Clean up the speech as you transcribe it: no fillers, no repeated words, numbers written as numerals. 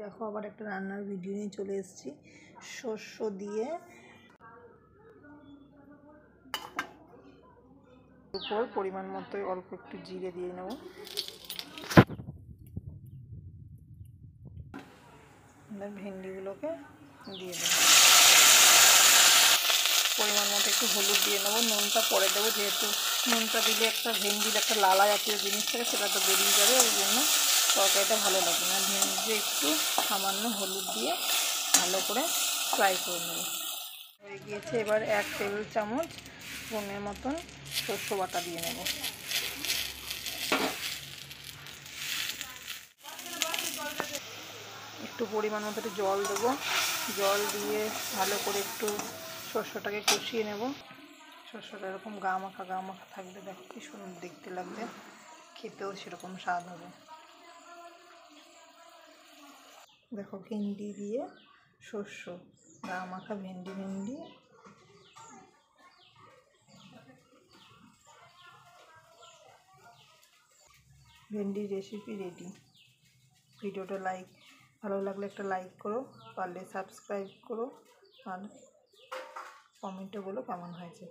দেখো আবার একটা রান্নার ভিডিও নিয়ে চলে এসেছি। শস্য দিয়ে উপর পরিমাণ মতো অল্প একটু জিরে দিয়ে নেব। ভেন্ডিগুলোকে দিয়ে দেবো। পরিমাণ মতো একটু হলুদ দিয়ে নেবো। নুনটা পরে দেবো, যেহেতু নুনটা দিলে একটা ভেন্ডির একটা লালা জাতীয় জিনিস থাকে, সেটা তো বেরিয়ে যাবে, ওই জন্য তরকারিটা ভালো লাগবে না। ভেন্ডিতে একটু সামান্য হলুদ দিয়ে ভালো করে ফ্রাই করে নেবো। হয়ে গিয়েছে। এবার 1 টেবিল চামচ স্পুনের মতন শস্য বাটা দিয়ে নেব। একটু পরিমাণ মতো একটু জল দেবো। জল দিয়ে ভালো করে একটু শস্যটাকে কষিয়ে নেব। শস্যটা এরকম গা মাখা থাকবে। দেখো কি সুন্দর দেখতে লাগবে, খেতেও সেরকম স্বাদ হবে। দেখো ভেন্ডি দিয়ে শস্য, গা মাখা ভেন্ডি ভেন্ডি রেসিপি রেডি। ভিডিওটা ভালো লাগলে একটা লাইক করো, পারলে সাবস্ক্রাইব করো, আর কমেন্টে বলো কেমন হয়েছে।